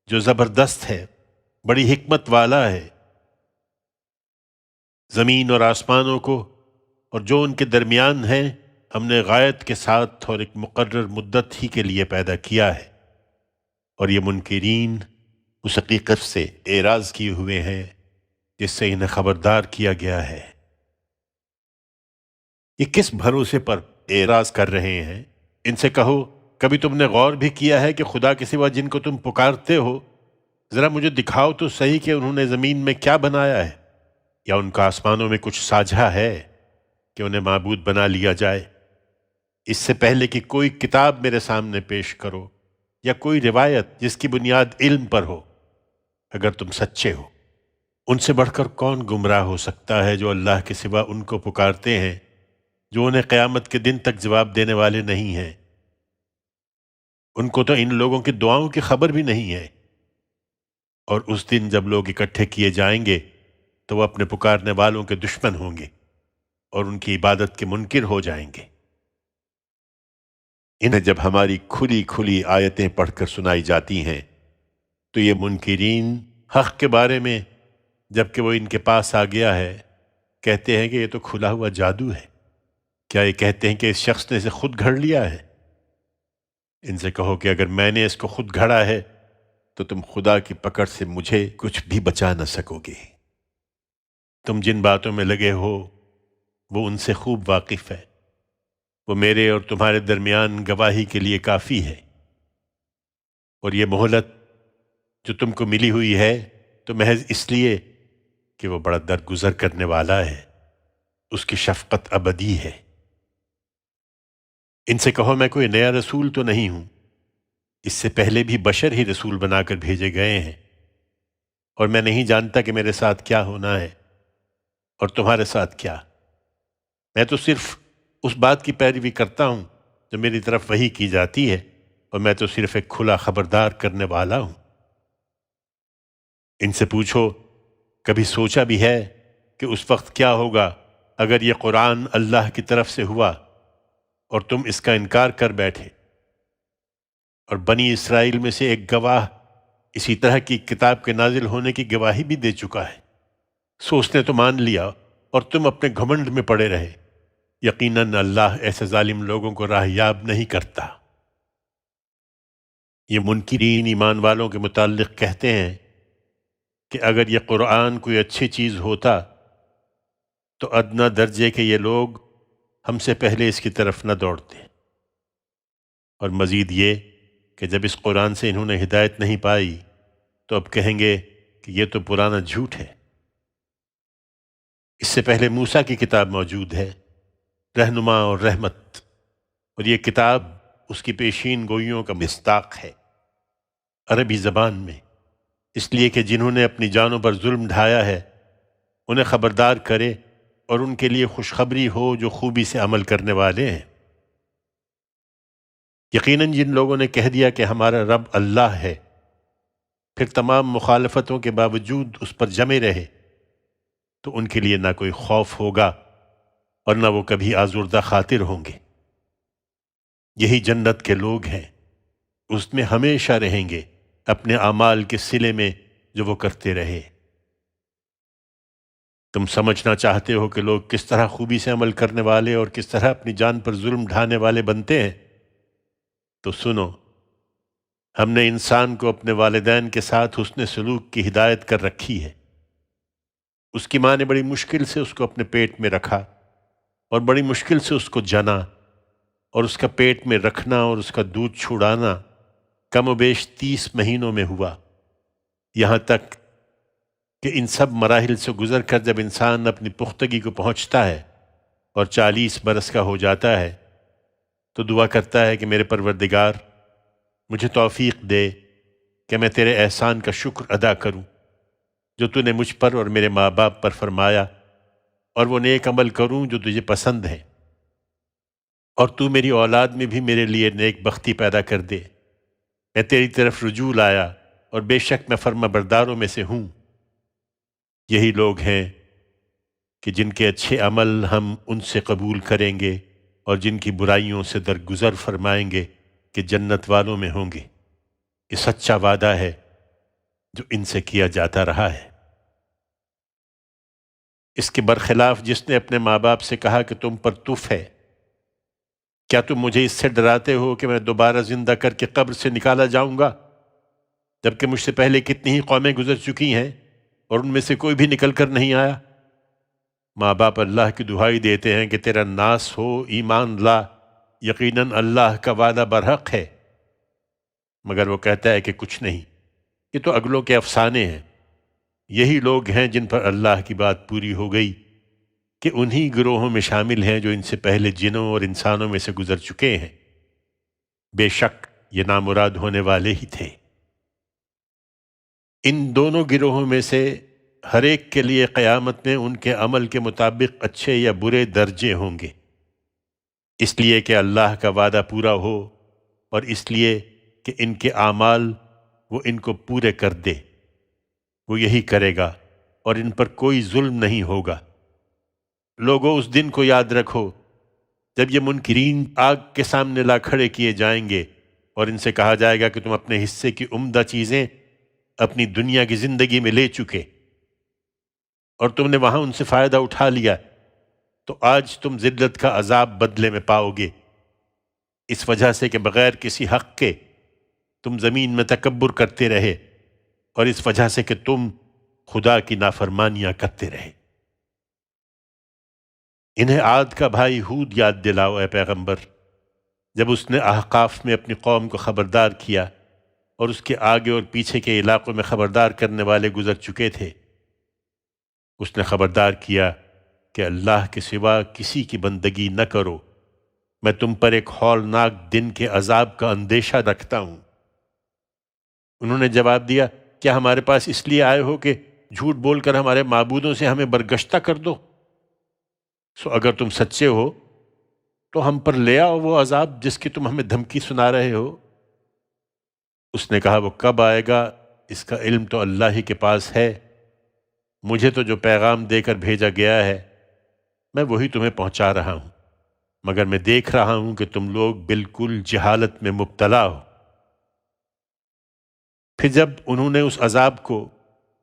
جو زبردست ہے، بڑی حکمت والا ہے۔ زمین اور آسمانوں کو اور جو ان کے درمیان ہیں ہم نے غایت کے ساتھ اور ایک مقرر مدت ہی کے لیے پیدا کیا ہے، اور یہ منکرین اس حقیقت سے اعراض کیے ہوئے ہیں جس سے انہیں خبردار کیا گیا ہے۔ یہ کس بھروسے پر اعراض کر رہے ہیں؟ ان سے کہو کبھی تم نے غور بھی کیا ہے کہ خدا کے سوا جن کو تم پکارتے ہو ذرا مجھے دکھاؤ تو صحیح کہ انہوں نے زمین میں کیا بنایا ہے، یا ان کا آسمانوں میں کچھ ساجھا ہے کہ انہیں معبود بنا لیا جائے؟ اس سے پہلے کہ کوئی کتاب میرے سامنے پیش کرو یا کوئی روایت جس کی بنیاد علم پر ہو، اگر تم سچے ہو۔ ان سے بڑھ کر کون گمراہ ہو سکتا ہے جو اللہ کے سوا ان کو پکارتے ہیں جو انہیں قیامت کے دن تک جواب دینے والے نہیں ہیں۔ ان کو تو ان لوگوں کی دعاؤں کی خبر بھی نہیں ہے، اور اس دن جب لوگ اکٹھے کیے جائیں گے تو وہ اپنے پکارنے والوں کے دشمن ہوں گے اور ان کی عبادت کے منکر ہو جائیں گے۔ انہیں جب ہماری کھلی کھلی آیتیں پڑھ کر سنائی جاتی ہیں تو یہ منکرین حق کے بارے میں جب کہ وہ ان کے پاس آ گیا ہے کہتے ہیں کہ یہ تو کھلا ہوا جادو ہے۔ کیا یہ کہتے ہیں کہ اس شخص نے اسے خود گھڑ لیا ہے؟ ان سے کہو کہ اگر میں نے اس کو خود گھڑا ہے تو تم خدا کی پکڑ سے مجھے کچھ بھی بچا نہ سکو گے۔ تم جن باتوں میں لگے ہو وہ ان سے خوب واقف ہے، وہ میرے اور تمہارے درمیان گواہی کے لیے کافی ہے۔ اور یہ مہلت جو تم کو ملی ہوئی ہے تو محض اس لیے کہ وہ بڑا درگزر کرنے والا ہے، اس کی شفقت ابدی ہے۔ ان سے کہو میں کوئی نیا رسول تو نہیں ہوں، اس سے پہلے بھی بشر ہی رسول بنا کر بھیجے گئے ہیں، اور میں نہیں جانتا کہ میرے ساتھ کیا ہونا ہے اور تمہارے ساتھ کیا۔ میں تو صرف اس بات کی پیروی کرتا ہوں جو میری طرف وحی کی جاتی ہے، اور میں تو صرف ایک کھلا خبردار کرنے والا ہوں۔ ان سے پوچھو کبھی سوچا بھی ہے کہ اس وقت کیا ہوگا اگر یہ قرآن اللہ کی طرف سے ہوا اور تم اس کا انکار کر بیٹھے۔ اور بنی اسرائیل میں سے ایک گواہ اسی طرح کی کتاب کے نازل ہونے کی گواہی بھی دے چکا ہے، سو اس نے تو مان لیا اور تم اپنے گھمنڈ میں پڑے رہے۔ یقیناً اللہ ایسے ظالم لوگوں کو راہ یاب نہیں کرتا۔ یہ منکرین ایمان والوں کے متعلق کہتے ہیں کہ اگر یہ قرآن کوئی اچھی چیز ہوتا تو ادنا درجے کے یہ لوگ ہم سے پہلے اس کی طرف نہ دوڑتے، اور مزید یہ کہ جب اس قرآن سے انہوں نے ہدایت نہیں پائی تو اب کہیں گے کہ یہ تو پرانا جھوٹ ہے۔ اس سے پہلے موسیٰ کی کتاب موجود ہے، رہنما اور رحمت، اور یہ کتاب اس کی پیشین گوئیوں کا مصداق ہے، عربی زبان میں، اس لیے کہ جنہوں نے اپنی جانوں پر ظلم ڈھایا ہے انہیں خبردار کرے اور ان کے لیے خوشخبری ہو جو خوبی سے عمل کرنے والے ہیں۔ یقیناً جن لوگوں نے کہہ دیا کہ ہمارا رب اللہ ہے، پھر تمام مخالفتوں کے باوجود اس پر جمے رہے، تو ان کے لیے نہ کوئی خوف ہوگا اور نہ وہ کبھی آزردہ خاطر ہوں گے۔ یہی جنت کے لوگ ہیں، اس میں ہمیشہ رہیں گے اپنے اعمال کے صلے میں جو وہ کرتے رہے۔ تم سمجھنا چاہتے ہو کہ لوگ کس طرح خوبی سے عمل کرنے والے اور کس طرح اپنی جان پر ظلم ڈھانے والے بنتے ہیں؟ تو سنو، ہم نے انسان کو اپنے والدین کے ساتھ حسن سلوک کی ہدایت کر رکھی ہے۔ اس کی ماں نے بڑی مشکل سے اس کو اپنے پیٹ میں رکھا اور بڑی مشکل سے اس کو جنا، اور اس کا پیٹ میں رکھنا اور اس کا دودھ چھڑانا کم و بیش 30 مہینوں میں ہوا، یہاں تک کہ ان سب مراحل سے گزر کر جب انسان اپنی پختگی کو پہنچتا ہے اور 40 برس کا ہو جاتا ہے تو دعا کرتا ہے کہ میرے پروردگار مجھے توفیق دے کہ میں تیرے احسان کا شکر ادا کروں جو تو نے مجھ پر اور میرے ماں باپ پر فرمایا، اور وہ نیک عمل کروں جو تجھے پسند ہے، اور تو میری اولاد میں بھی میرے لیے نیک بختی پیدا کر دے۔ میں تیری طرف رجوع لایا اور بے شک میں فرما برداروں میں سے ہوں۔ یہی لوگ ہیں کہ جن کے اچھے عمل ہم ان سے قبول کریں گے اور جن کی برائیوں سے درگزر فرمائیں گے کہ جنت والوں میں ہوں گے۔ یہ سچا وعدہ ہے جو ان سے کیا جاتا رہا ہے۔ اس کے برخلاف جس نے اپنے ماں باپ سے کہا کہ تم پر تف ہے، کیا تم مجھے اس سے ڈراتے ہو کہ میں دوبارہ زندہ کر کے قبر سے نکالا جاؤں گا، جبکہ مجھ سے پہلے کتنی ہی قومیں گزر چکی ہیں اور ان میں سے کوئی بھی نکل کر نہیں آیا؟ ماں باپ اللہ کی دہائی دیتے ہیں کہ تیرا ناس ہو، ایمان لا، یقیناً اللہ کا وعدہ برحق ہے، مگر وہ کہتا ہے کہ کچھ نہیں، یہ تو اگلوں کے افسانے ہیں۔ یہی لوگ ہیں جن پر اللہ کی بات پوری ہو گئی کہ انہی گروہوں میں شامل ہیں جو ان سے پہلے جنوں اور انسانوں میں سے گزر چکے ہیں، بے شک یہ نامراد ہونے والے ہی تھے۔ ان دونوں گروہوں میں سے ہر ایک کے لیے قیامت میں ان کے عمل کے مطابق اچھے یا برے درجے ہوں گے، اس لیے کہ اللہ کا وعدہ پورا ہو اور اس لیے کہ ان کے اعمال وہ ان کو پورے کر دے۔ وہ یہی کرے گا اور ان پر کوئی ظلم نہیں ہوگا۔ لوگوں اس دن کو یاد رکھو جب یہ منکرین آگ کے سامنے لا کھڑے کیے جائیں گے اور ان سے کہا جائے گا کہ تم اپنے حصے کی عمدہ چیزیں اپنی دنیا کی زندگی میں لے چکے اور تم نے وہاں ان سے فائدہ اٹھا لیا، تو آج تم ذلت کا عذاب بدلے میں پاؤ گے، اس وجہ سے کہ بغیر کسی حق کے تم زمین میں تکبر کرتے رہے اور اس وجہ سے کہ تم خدا کی نافرمانیاں کرتے رہے۔ انہیں عاد کا بھائی ہود یاد دلاؤ اے پیغمبر، جب اس نے احقاف میں اپنی قوم کو خبردار کیا اور اس کے آگے اور پیچھے کے علاقوں میں خبردار کرنے والے گزر چکے تھے۔ اس نے خبردار کیا کہ اللہ کے سوا کسی کی بندگی نہ کرو، میں تم پر ایک ہولناک دن کے عذاب کا اندیشہ رکھتا ہوں۔ انہوں نے جواب دیا، کیا ہمارے پاس اس لیے آئے ہو کہ جھوٹ بول کر ہمارے معبودوں سے ہمیں برگشتہ کر دو؟ سو اگر تم سچے ہو تو ہم پر لے آؤ وہ عذاب جس کی تم ہمیں دھمکی سنا رہے ہو۔ اس نے کہا، وہ کب آئے گا اس کا علم تو اللہ ہی کے پاس ہے، مجھے تو جو پیغام دے کر بھیجا گیا ہے میں وہی تمہیں پہنچا رہا ہوں۔ مگر میں دیکھ رہا ہوں کہ تم لوگ بالکل جہالت میں مبتلا ہو۔ پھر جب انہوں نے اس عذاب کو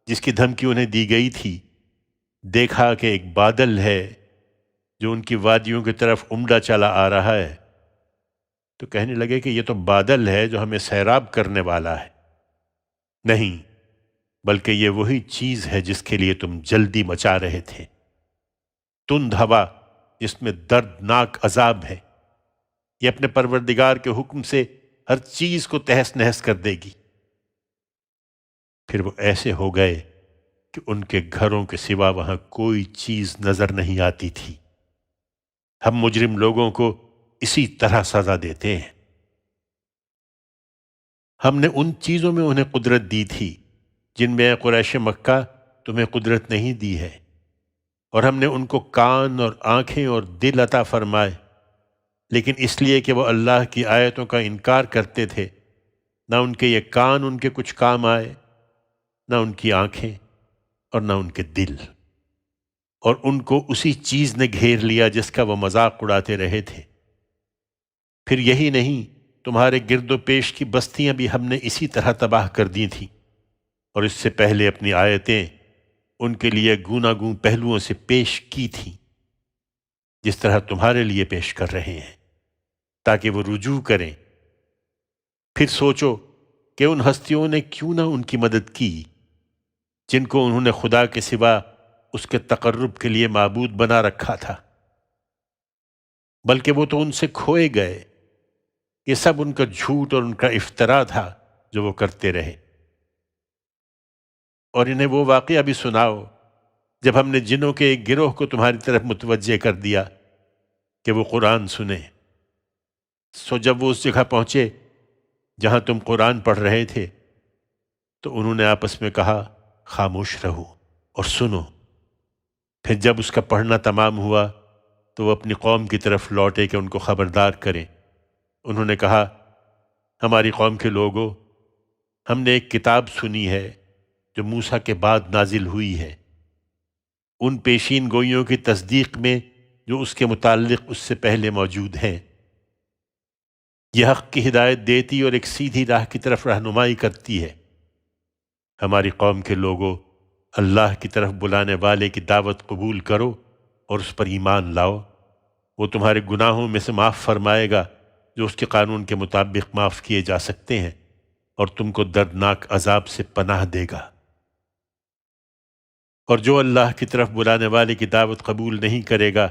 جس کی دھمکی انہیں دی گئی تھی دیکھا کہ ایک بادل ہے جو ان کی وادیوں کی طرف عمڈا چلا آ رہا ہے، تو کہنے لگے کہ یہ تو بادل ہے جو ہمیں سیراب کرنے والا ہے۔ نہیں، بلکہ یہ وہی چیز ہے جس کے لیے تم جلدی مچا رہے تھے، تند ہوا جس میں دردناک عذاب ہے۔ یہ اپنے پروردگار کے حکم سے ہر چیز کو تہس نہس کر دے گی۔ پھر وہ ایسے ہو گئے کہ ان کے گھروں کے سوا وہاں کوئی چیز نظر نہیں آتی تھی۔ ہم مجرم لوگوں کو اسی طرح سزا دیتے ہیں۔ ہم نے ان چیزوں میں انہیں قدرت دی تھی جن میں قریش مکہ تمہیں قدرت نہیں دی ہے، اور ہم نے ان کو کان اور آنکھیں اور دل عطا فرمائے، لیکن اس لیے کہ وہ اللہ کی آیتوں کا انکار کرتے تھے، نہ ان کے یہ کان ان کے کچھ کام آئے، نہ ان کی آنکھیں اور نہ ان کے دل، اور ان کو اسی چیز نے گھیر لیا جس کا وہ مذاق اڑاتے رہے تھے۔ پھر یہی نہیں، تمہارے گرد و پیش کی بستیاں بھی ہم نے اسی طرح تباہ کر دی تھیں، اور اس سے پہلے اپنی آیتیں ان کے لیے گوناگوں پہلوؤں سے پیش کی تھیں، جس طرح تمہارے لیے پیش کر رہے ہیں، تاکہ وہ رجوع کریں۔ پھر سوچو کہ ان ہستیوں نے کیوں نہ ان کی مدد کی جن کو انہوں نے خدا کے سوا اس کے تقرب کے لیے معبود بنا رکھا تھا، بلکہ وہ تو ان سے کھوئے گئے۔ یہ سب ان کا جھوٹ اور ان کا افتراء تھا جو وہ کرتے رہے۔ اور انہیں وہ واقعہ بھی سناؤ جب ہم نے جنوں کے ایک گروہ کو تمہاری طرف متوجہ کر دیا کہ وہ قرآن سنیں۔ سو جب وہ اس جگہ پہنچے جہاں تم قرآن پڑھ رہے تھے تو انہوں نے آپس میں کہا، خاموش رہو اور سنو۔ پھر جب اس کا پڑھنا تمام ہوا تو وہ اپنی قوم کی طرف لوٹے کہ ان کو خبردار کریں۔ انہوں نے کہا، ہماری قوم کے لوگوں، ہم نے ایک کتاب سنی ہے جو موسیٰ کے بعد نازل ہوئی ہے، ان پیشین گوئیوں کی تصدیق میں جو اس کے متعلق اس سے پہلے موجود ہیں۔ یہ حق کی ہدایت دیتی اور ایک سیدھی راہ کی طرف رہنمائی کرتی ہے۔ ہماری قوم کے لوگوں، اللہ کی طرف بلانے والے کی دعوت قبول کرو اور اس پر ایمان لاؤ، وہ تمہارے گناہوں میں سے معاف فرمائے گا جو اس کے قانون کے مطابق معاف کیے جا سکتے ہیں، اور تم کو دردناک عذاب سے پناہ دے گا۔ اور جو اللہ کی طرف بلانے والے کی دعوت قبول نہیں کرے گا،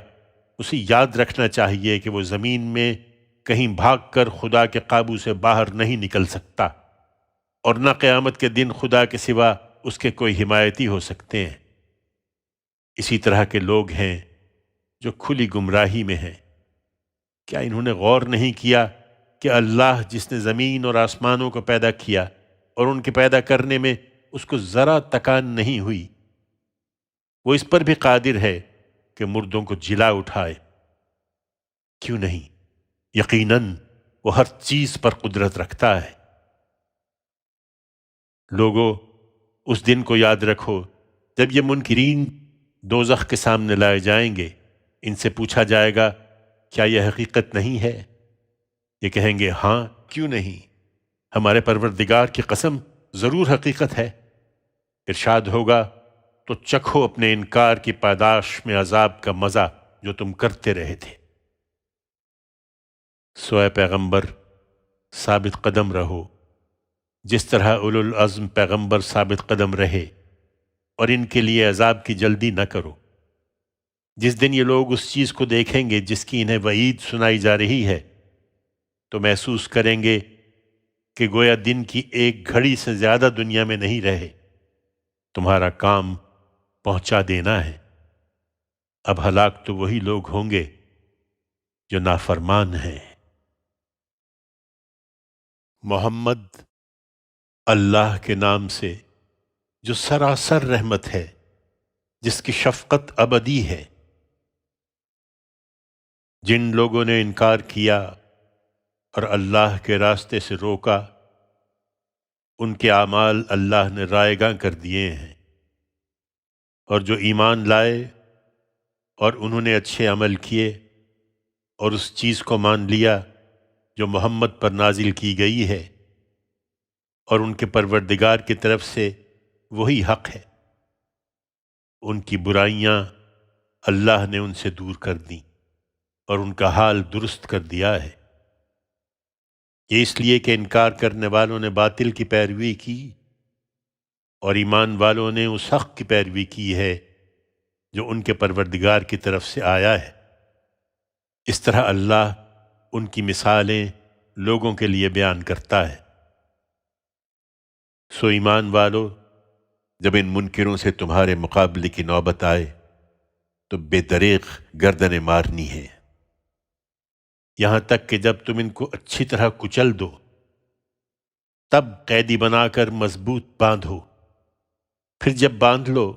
اسے یاد رکھنا چاہیے کہ وہ زمین میں کہیں بھاگ کر خدا کے قابو سے باہر نہیں نکل سکتا، اور نہ قیامت کے دن خدا کے سوا اس کے کوئی حمایتی ہو سکتے ہیں۔ اسی طرح کے لوگ ہیں جو کھلی گمراہی میں ہیں۔ کیا انہوں نے غور نہیں کیا کہ اللہ جس نے زمین اور آسمانوں کو پیدا کیا اور ان کے پیدا کرنے میں اس کو ذرا تکان نہیں ہوئی، وہ اس پر بھی قادر ہے کہ مردوں کو جلا اٹھائے؟ کیوں نہیں؟ یقیناً وہ ہر چیز پر قدرت رکھتا ہے۔ لوگو، اس دن کو یاد رکھو جب یہ منکرین دوزخ کے سامنے لائے جائیں گے، ان سے پوچھا جائے گا، کیا یہ حقیقت نہیں ہے؟ یہ کہیں گے، ہاں، کیوں نہیں؟ ہمارے پروردگار کی قسم، ضرور حقیقت ہے۔ ارشاد ہوگا، تو چکھو اپنے انکار کی پاداش میں عذاب کا مزہ جو تم کرتے رہے تھے۔ سو اے پیغمبر، ثابت قدم رہو جس طرح اولو العزم پیغمبر ثابت قدم رہے، اور ان کے لیے عذاب کی جلدی نہ کرو۔ جس دن یہ لوگ اس چیز کو دیکھیں گے جس کی انہیں وعید سنائی جا رہی ہے، تو محسوس کریں گے کہ گویا دن کی ایک گھڑی سے زیادہ دنیا میں نہیں رہے۔ تمہارا کام پہنچا دینا ہے۔ اب ہلاک تو وہی لوگ ہوں گے جو نافرمان ہیں۔ محمد، اللہ کے نام سے جو سراسر رحمت ہے، جس کی شفقت ابدی ہے۔ جن لوگوں نے انکار کیا اور اللہ کے راستے سے روکا، ان کے اعمال اللہ نے رائیگاں کر دیے ہیں، اور جو ایمان لائے اور انہوں نے اچھے عمل کیے، اور اس چیز کو مان لیا جو محمد پر نازل کی گئی ہے، اور ان کے پروردگار کی طرف سے وہی حق ہے۔ ان کی برائیاں اللہ نے ان سے دور کر دیں اور ان کا حال درست کر دیا ہے۔ یہ اس لیے کہ انکار کرنے والوں نے باطل کی پیروی کی اور ایمان والوں نے اس حق کی پیروی کی ہے جو ان کے پروردگار کی طرف سے آیا ہے۔ اس طرح اللہ ان کی مثالیں لوگوں کے لیے بیان کرتا ہے۔ سو ایمان والو، جب ان منکروں سے تمہارے مقابلے کی نوبت آئے تو بے دریغ گردنیں مارنی ہے، یہاں تک کہ جب تم ان کو اچھی طرح کچل دو تب قیدی بنا کر مضبوط باندھو، پھر جب باندھ لو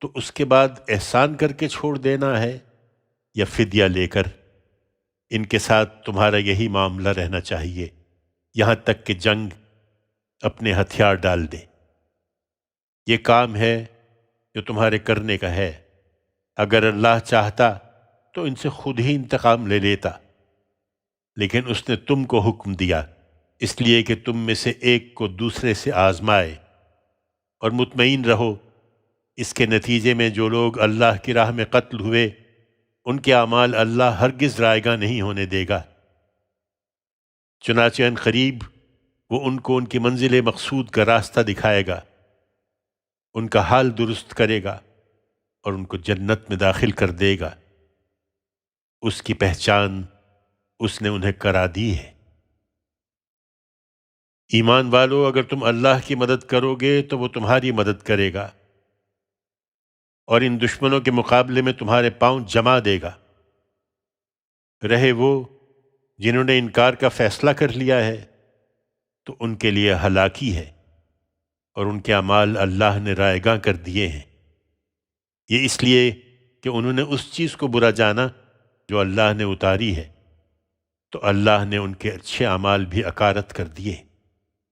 تو اس کے بعد احسان کر کے چھوڑ دینا ہے یا فدیہ لے کر۔ ان کے ساتھ تمہارا یہی معاملہ رہنا چاہیے یہاں تک کہ جنگ اپنے ہتھیار ڈال دے۔ یہ کام ہے جو تمہارے کرنے کا ہے، اگر اللہ چاہتا تو ان سے خود ہی انتقام لے لیتا، لیکن اس نے تم کو حکم دیا اس لیے کہ تم میں سے ایک کو دوسرے سے آزمائے، اور مطمئن رہو اس کے نتیجے میں جو لوگ اللہ کی راہ میں قتل ہوئے ان کے اعمال اللہ ہرگز رائے گاں نہیں ہونے دے گا۔ چنانچہ ان قریب وہ ان کو ان کی منزل مقصود کا راستہ دکھائے گا، ان کا حال درست کرے گا اور ان کو جنت میں داخل کر دے گا۔ اس کی پہچان اس نے انہیں کرا دی ہے۔ ایمان والو، اگر تم اللہ کی مدد کرو گے تو وہ تمہاری مدد کرے گا اور ان دشمنوں کے مقابلے میں تمہارے پاؤں جما دے گا۔ رہے وہ جنہوں نے انکار کا فیصلہ کر لیا ہے تو ان کے لیے ہلاکی ہے، اور ان کے اعمال اللہ نے رائے گاں کر دیے ہیں۔ یہ اس لیے کہ انہوں نے اس چیز کو برا جانا جو اللہ نے اتاری ہے، تو اللہ نے ان کے اچھے اعمال بھی اکارت کر دیے۔